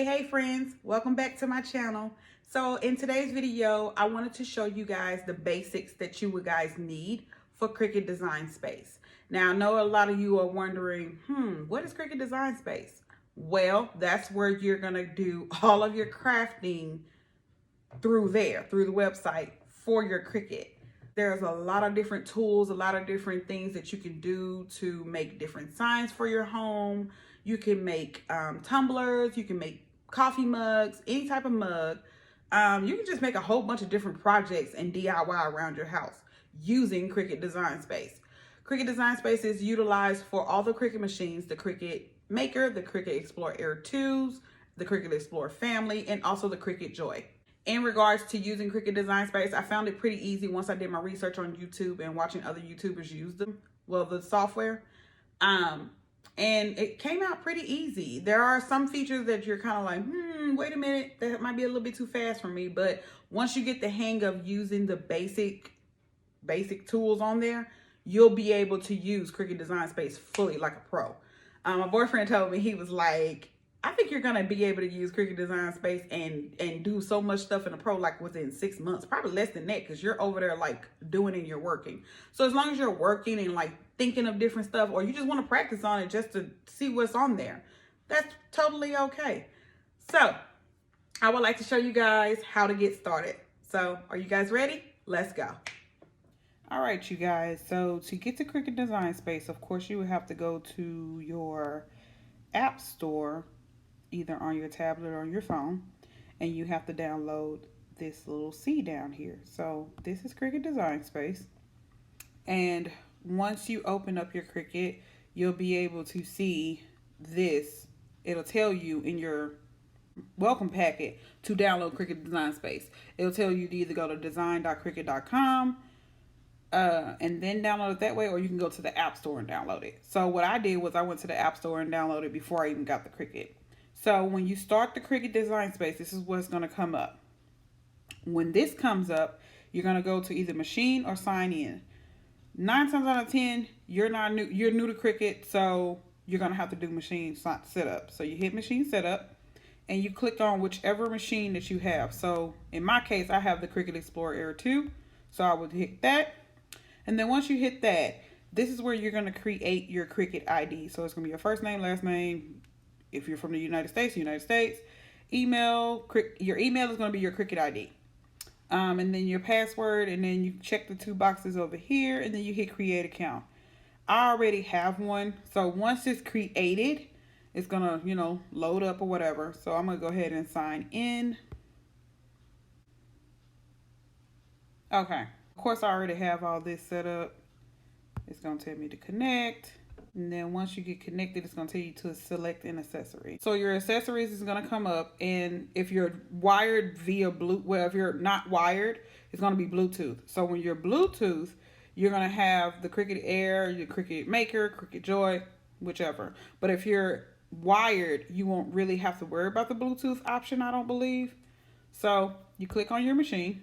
Hey friends, welcome back to my channel. So in today's video, I wanted to show you guys the basics that you would guys need for Cricut Design Space. Now I know a lot of you are wondering, what is Cricut Design Space? Well, that's where you're gonna do all of your crafting through there, through the website for your Cricut. There's a lot of different tools, a lot of different things that you can do to make different signs for your home. You can make tumblers, you can make coffee mugs, any type of mug. You can just make a whole bunch of different projects and DIY around your house using Cricut Design Space. Cricut Design Space is utilized for all the Cricut machines, the Cricut Maker, the Cricut Explore Air 2s, the Cricut Explore Family, and also the Cricut Joy. In regards to using Cricut Design Space, I found it pretty easy once I did my research on YouTube and watching other YouTubers use them, well, the software. And it came out pretty easy. There are some features that you're kind of like, wait a minute, that might be a little bit too fast for me. But once you get the hang of using the basic tools on there, you'll be able to use Cricut Design Space fully like a pro. My boyfriend told me, he was like, I think you're gonna be able to use Cricut Design Space and do so much stuff in a pro like within 6 months, probably less than that, because you're over there like doing and you're working. So as long as you're working and like thinking of different stuff, or you just want to practice on it just to see what's on there, that's totally okay. So I would like to show you guys how to get started. So are you guys ready? Let's go. All right, you guys. So to get to Cricut Design Space, of course, you would have to go to your app store, either on your tablet or on your phone, and you have to download this little C down here. So this is Cricut Design Space, and once you open up your Cricut, you'll be able to see this. It'll tell you in your welcome packet to download Cricut Design Space. It'll tell you to either go to design.cricut.com and then download it that way, or you can go to the App Store and download it. So what I did was I went to the App Store and downloaded it before I even got the Cricut. So when you start the Cricut Design Space, this is what's going to come up. When this comes up, you're going to go to either machine or sign in. 9 times out of 10, you're new to Cricut, so you're going to have to do machine setup. So you hit machine setup and you click on whichever machine that you have. So in my case, I have the Cricut Explore Air 2, so I would hit that. And then once you hit that, this is where you're going to create your Cricut ID. So it's going to be your first name, last name. If you're from the United States, email, your email is going to be your Cricut ID. And then your password, and then you check the 2 boxes over here, and then you hit create account. I already have one. So once it's created, it's going to, load up or whatever. So I'm going to go ahead and sign in. Okay. Of course, I already have all this set up. It's going to tell me to connect. And then once you get connected, it's going to tell you to select an accessory. So your accessories is going to come up. And if you're wired via Bluetooth, well, if you're not wired, it's going to be Bluetooth. So when you're Bluetooth, you're going to have the Cricut Air, your Cricut Maker, Cricut Joy, whichever. But if you're wired, you won't really have to worry about the Bluetooth option, I don't believe. So you click on your machine.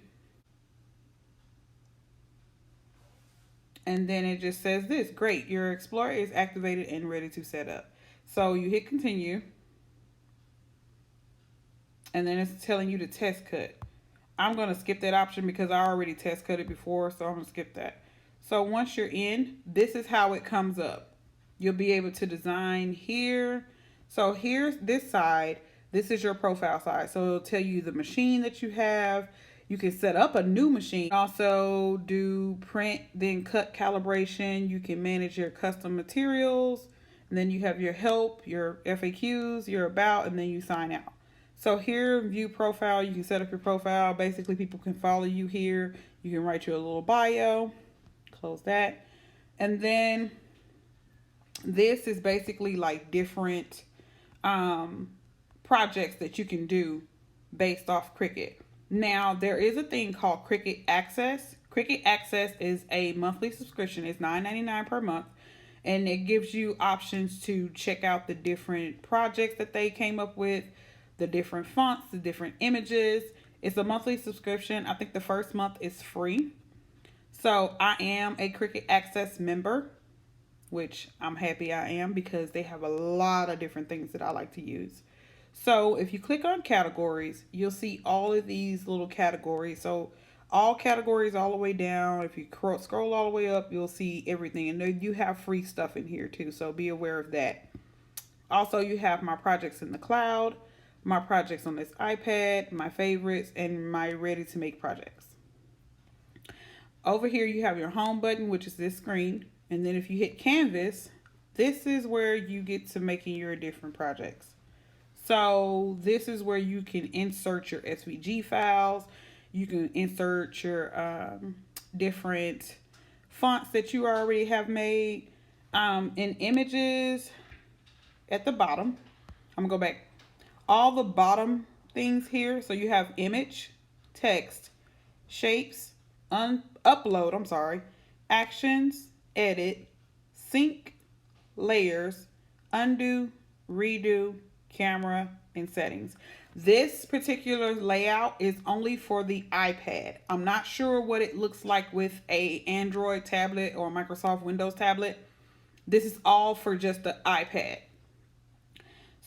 And then it just says this, great, your Explorer is activated and ready to set up. So you hit continue. And then it's telling you to test cut. I'm going to skip that option because I already test cut it before, so I'm going to skip that. So once you're in, this is how it comes up. You'll be able to design here. So here's this side. This is your profile side. So it'll tell you the machine that you have. You can set up a new machine. Also do print, then cut calibration. You can manage your custom materials. And then you have your help, your FAQs, your about, and then you sign out. So here, view profile, you can set up your profile. Basically, people can follow you here. You can write your little bio. Close that. And then this is basically like different projects that you can do based off Cricut. Now, there is a thing called Cricut Access. Cricut Access is a monthly subscription. It's $9.99 per month. And it gives you options to check out the different projects that they came up with, the different fonts, the different images. It's a monthly subscription. I think the first month is free. So I am a Cricut Access member, which I'm happy I am because they have a lot of different things that I like to use. So if you click on categories, you'll see all of these little categories. So all categories all the way down. If you scroll all the way up, you'll see everything. And then you have free stuff in here too, so be aware of that. Also, you have my projects in the cloud, my projects on this iPad, my favorites, and my ready to make projects. Over here, you have your home button, which is this screen. And then if you hit canvas, this is where you get to making your different projects. So this is where you can insert your SVG files. You can insert your different fonts that you already have made. In images at the bottom, I'm gonna go back. All the bottom things here. So you have image, text, shapes, upload, actions, edit, sync, layers, undo, redo, camera, and settings. This particular layout is only for the iPad. I'm not sure what it looks like with a Android tablet or Microsoft Windows tablet. This is all for just the iPad.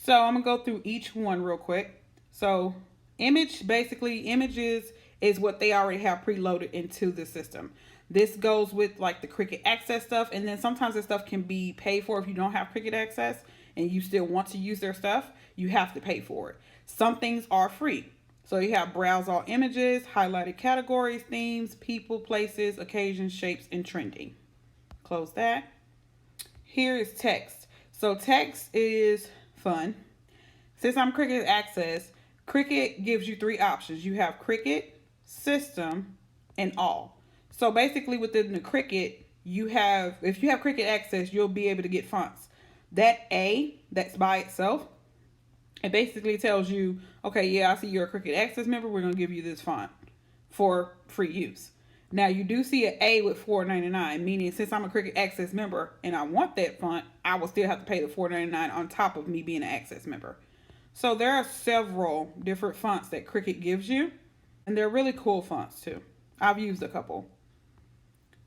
So I'm gonna go through each one real quick. So images is what they already have preloaded into the system. This goes with like the Cricut Access stuff, and then sometimes this stuff can be paid for if you don't have Cricut Access and you still want to use their stuff, you have to pay for it. Some things are free. So you have browse all images, highlighted categories, themes, people, places, occasions, shapes, and trending. Close that. Here is text. So text is fun. Since I'm Cricut Access, Cricut gives you three options. You have Cricut, System, and All. So basically within the Cricut, if you have Cricut Access, you'll be able to get fonts. That A, that's by itself, it basically tells you, okay, yeah, I see you're a Cricut Access member. We're going to give you this font for free use. Now, you do see an A with $4.99, meaning since I'm a Cricut Access member and I want that font, I will still have to pay the $4.99 on top of me being an Access member. So there are several different fonts that Cricut gives you, and they're really cool fonts too. I've used a couple.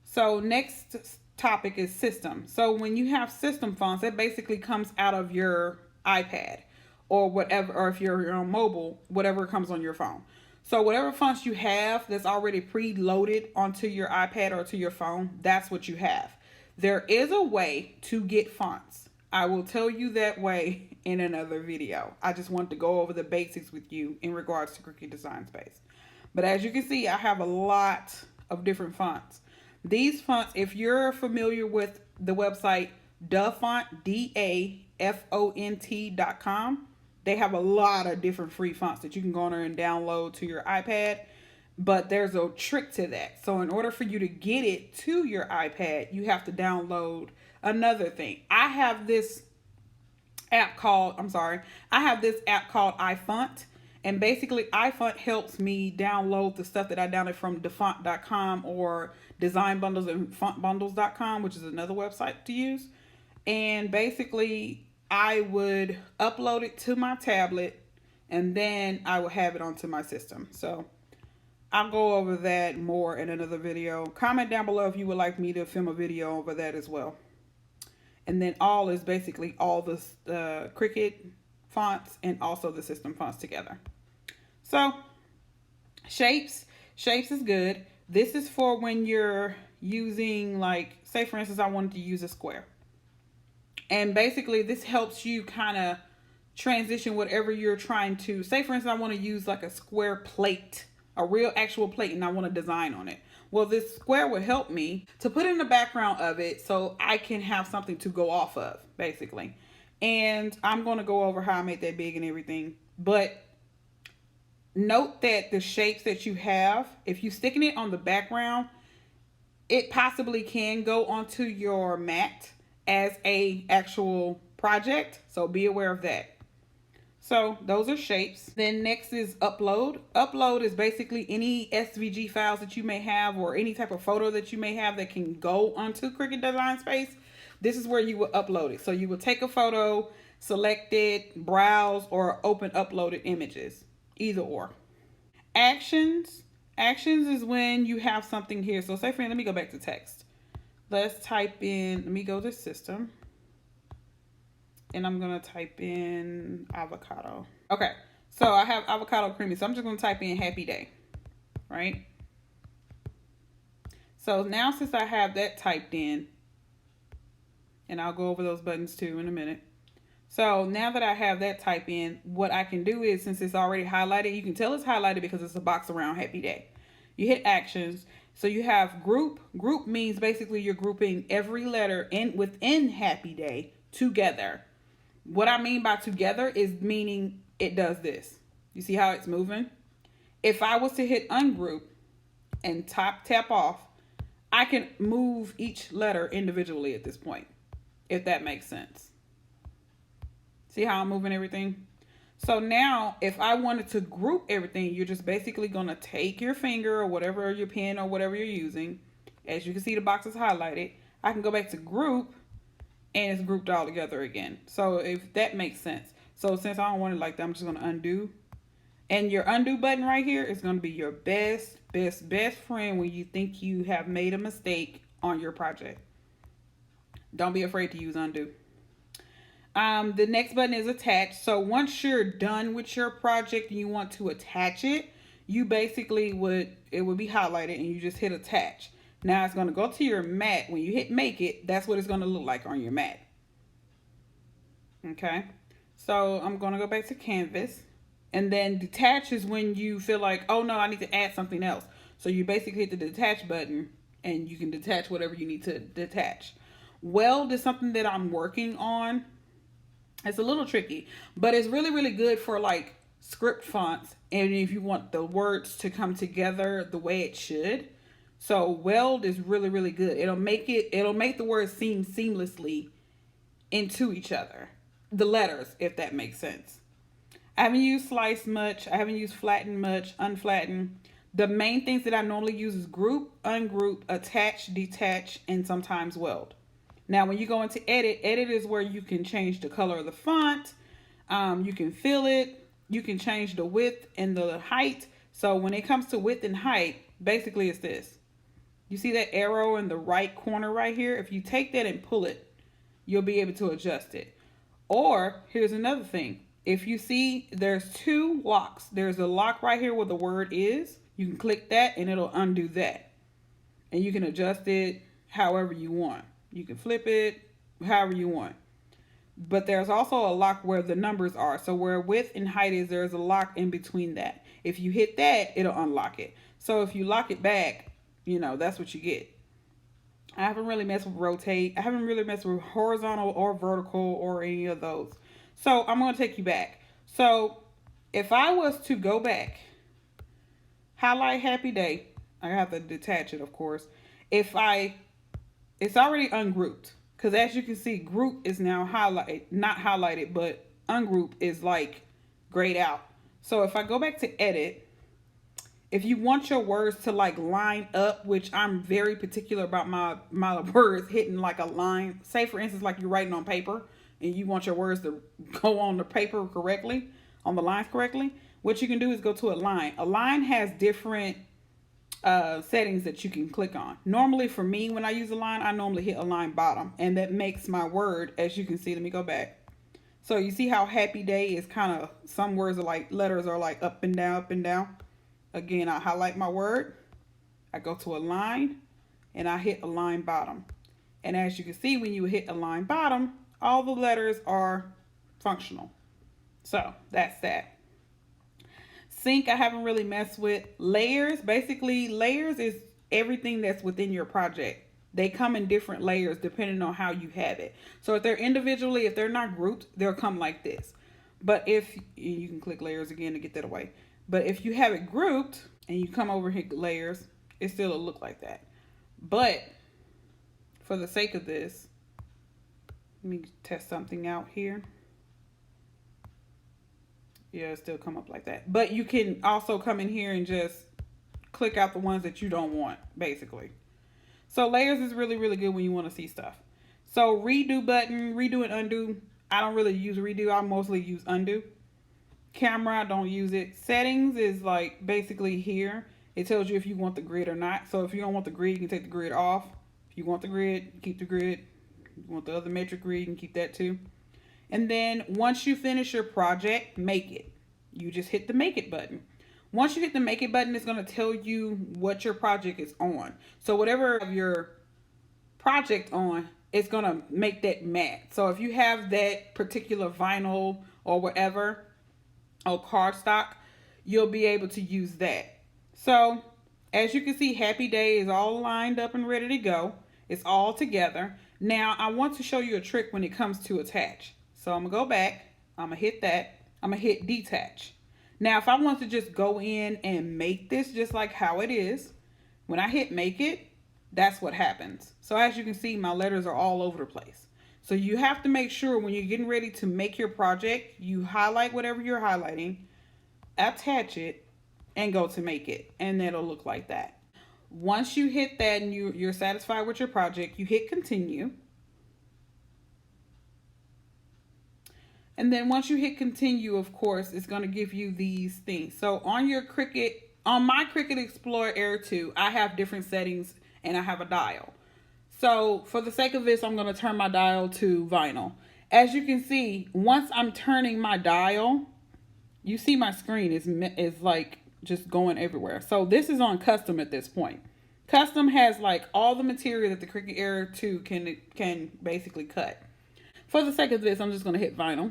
So next topic is system. So when you have system fonts, that basically comes out of your iPad or whatever, or if you're on mobile, whatever comes on your phone. So whatever fonts you have that's already preloaded onto your iPad or to your phone, that's what you have. There is a way to get fonts. I will tell you that way in another video. I just want to go over the basics with you in regards to Cricut Design Space. But as you can see, I have a lot of different fonts. These fonts, if you're familiar with the website dafont.com, they have a lot of different free fonts that you can go on there and download to your iPad. But there's a trick to that. So in order for you to get it to your iPad, you have to download another thing. I have this app called iFont. And basically, iFont helps me download the stuff that I downloaded from dafont.com or Design Bundles and fontbundles.com, which is another website to use. And basically, I would upload it to my tablet and then I will have it onto my system. So I'll go over that more in another video. Comment down below if you would like me to film a video over that as well. And then all is basically all the Cricut fonts and also the system fonts together. So shapes is good. This is for when you're using, like, say for instance, I wanted to use a square. And basically this helps you kind of transition whatever you're trying to, say for instance, I want to use like a square plate, a real actual plate, and I want to design on it. Well, this square would help me to put in the background of it so I can have something to go off of, basically. And I'm going to go over how I made that big and everything. But note that the shapes that you have, if you're sticking it on the background, it possibly can go onto your mat as a actual project. So be aware of that. So those are shapes. Then next is upload. Upload is basically any SVG files that you may have or any type of photo that you may have that can go onto Cricut Design Space. This is where you will upload it. So you will take a photo, select it, browse, or open uploaded images. Either or. Actions. Actions is when you have something here. So say for instance, let me go back to text. Let's type in, let me go to system. And I'm going to type in avocado. Okay, so I have avocado creamy. So I'm just going to type in happy day, right? So now since I have that typed in, and I'll go over those buttons too in a minute. So now that I have that typed in, what I can do is, since it's already highlighted, you can tell it's highlighted because it's a box around happy day. You hit actions. So you have group. Group means basically you're grouping every letter within happy day together. What I mean by together is meaning it does this. You see how it's moving? If I was to hit ungroup and tap off, I can move each letter individually at this point, if that makes sense. See how I'm moving everything? So now if I wanted to group everything, you're just basically going to take your finger or whatever, your pen or whatever you're using. As you can see, the box is highlighted. I can go back to group and it's grouped all together again. So if that makes sense. So since I don't want it like that, I'm just going to undo. And your undo button right here is going to be your best friend when you think you have made a mistake on your project. Don't be afraid to use undo. The next button is attach. So once you're done with your project and you want to attach it, you basically it would be highlighted and you just hit attach. Now it's going to go to your mat. When you hit make it, that's what it's going to look like on your mat. Okay. So I'm going to go back to canvas, and then detach is when you feel like, oh no, I need to add something else. So you basically hit the detach button and you can detach whatever you need to detach. Weld is something that I'm working on. It's a little tricky, but it's really good for like script fonts and if you want the words to come together the way it should. So weld is really good. It'll make the words seem seamlessly into each other. The letters, if that makes sense. I haven't used slice much. I haven't used flatten much, unflatten. The main things that I normally use is group, ungroup, attach, detach, and sometimes weld. Now, when you go into edit is where you can change the color of the font. You can fill it. You can change the width and the height. So when it comes to width and height, basically it's this. You see that arrow in the right corner right here? If you take that and pull it, you'll be able to adjust it. Or here's another thing. If you see there's two locks. There's a lock right here where the word is. You can click that and it'll undo that. And you can adjust it however you want. You can flip it however you want. But there's also a lock where the numbers are. So where width and height is, there's a lock in between that. If you hit that, it'll unlock it. So if you lock it back, that's what you get. I haven't really messed with rotate. I haven't really messed with horizontal or vertical or any of those. So I'm going to take you back. So if I was to go back, highlight happy day, I have to detach it, of course. It's already ungrouped because as you can see, group is now not highlighted, but ungroup is like grayed out. So if I go back to edit, if you want your words to like line up, which I'm very particular about my words hitting like a line, say for instance, like you're writing on paper and you want your words to go on the paper correctly, on the lines correctly, what you can do is go to a line. A line has different settings that you can click on. Normally for me, when I use a line, I normally hit align bottom, and that makes my word, as you can see, let me go back. So you see how happy day is kind of, some words are like, letters are like up and down, up and down. Again, I highlight my word, I go to align, and I hit align bottom. And as you can see, when you hit align bottom, all the letters are functional. So that's that. Sync, I haven't really messed with. Layers, basically layers is everything that's within your project. They come in different layers depending on how you have it. So if they're individually, if they're not grouped, they'll come like this. But if you can click layers again to get that away. But if you have it grouped and you come over here layers, it still will look like that. But for the sake of this, let me test something out here. Yeah, it still come up like that. But you can also come in here and just click out the ones that you don't want, basically. So layers is really good when you want to see stuff. So redo button, redo and undo. I don't really use redo. I mostly use undo. Camera, I don't use it. Settings is like basically here. It tells you if you want the grid or not. So if you don't want the grid, you can take the grid off. If you want the grid, keep the grid. If you want the other metric grid, you can keep that too. And then once you finish your project, make it. you just hit the make it button. Once you hit the make it button, it's going to tell you what your project is on. So whatever your project on, it's going to make that matte. So if you have that particular vinyl or whatever, or cardstock, you'll be able to use that. So as you can see, Happy Day is all lined up and ready to go. It's all together. Now I want to show you a trick when it comes to attach. So I'm gonna go back, I'm gonna hit that, I'm gonna hit detach. Now if I want to just go in and make this just like how it is, when I hit make it, that's what happens. So as you can see, my letters are all over the place. So you have to make sure when you're getting ready to make your project, you highlight whatever you're highlighting, attach it, and go to make it. And it'll look like that. Once you hit that and you're satisfied with your project, you hit continue. And then once you hit continue, of course, it's going to give you these things. So on your Cricut, on my Cricut Explorer Air 2, I have different settings and I have a dial. So for the sake of this, I'm going to turn my dial to vinyl. As you can see, once I'm turning my dial, you see my screen is like just going everywhere. So this is on custom at this point. Custom has like all the material that the Cricut Air 2 can basically cut. For the sake of this, I'm just going to hit vinyl.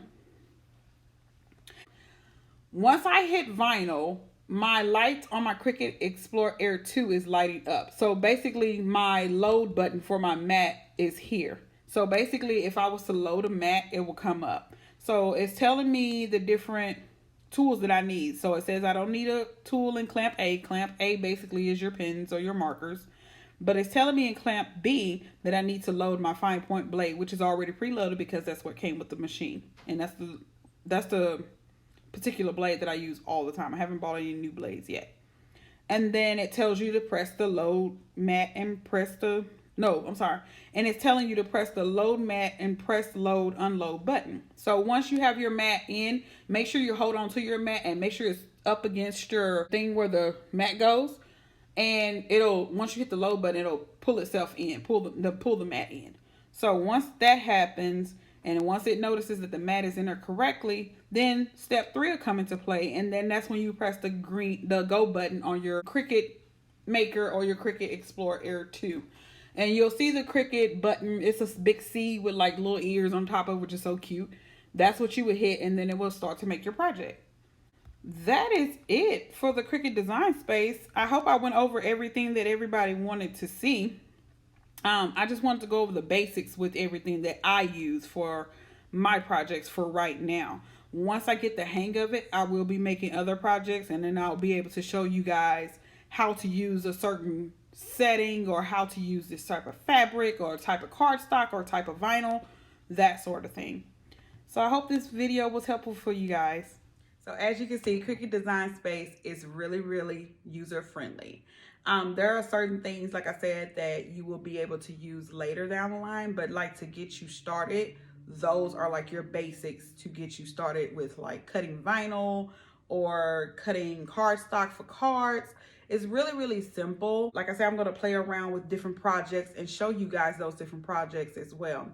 Once I hit vinyl, my light on my Cricut Explorer Air 2 is lighting up. So basically my load button for my mat is here. So basically if I was to load a mat, it will come up. So it's telling me the different tools that I need. So it says I don't need a tool in clamp A. Clamp A basically is your pens or your markers. But it's telling me in clamp B that I need to load my fine point blade, which is already preloaded because that's what came with the machine. And that's the particular blade that I use all the time. I haven't bought any new blades yet. And then it tells you to press the load mat and press the, no, I'm sorry. And it's telling you to press the load mat and press load unload button. So once you have your mat in, make sure you hold on to your mat and make sure it's up against your thing where the mat goes. And it'll, once you hit the load button, it'll pull itself in, pull the mat in. So once that happens, and once it notices that the mat is in there correctly, then step 3 will come into play. And then that's when you press the go button on your Cricut Maker or your Cricut Explorer Air 2. And you'll see the Cricut button. It's a big C with like little ears on top of it, which is so cute. That's what you would hit, and then it will start to make your project. That is it for the Cricut Design Space. I hope I went over everything that everybody wanted to see. I just wanted to go over the basics with everything that I use for my projects for right now. Once I get the hang of it, I will be making other projects, and then I'll be able to show you guys how to use a certain setting or how to use this type of fabric or type of cardstock or type of vinyl, that sort of thing. So I hope this video was helpful for you guys. So as you can see, Cricut Design Space is really user friendly. There are certain things, like I said, that you will be able to use later down the line, but like to get you started, those are like your basics to get you started with like cutting vinyl or cutting cardstock for cards. It's really simple. Like I said, I'm going to play around with different projects and show you guys those different projects as well.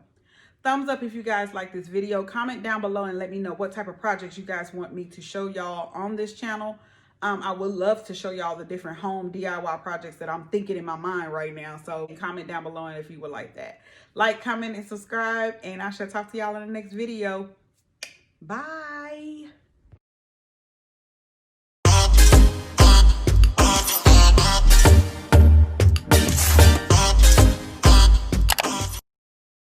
Thumbs up if you guys like this video. Comment down below and let me know what type of projects you guys want me to show y'all on this channel. I would love to show y'all the different home DIY projects that I'm thinking in my mind right now. So comment down below if you would like that. Like, comment, and subscribe. And I shall talk to y'all in the next video. Bye.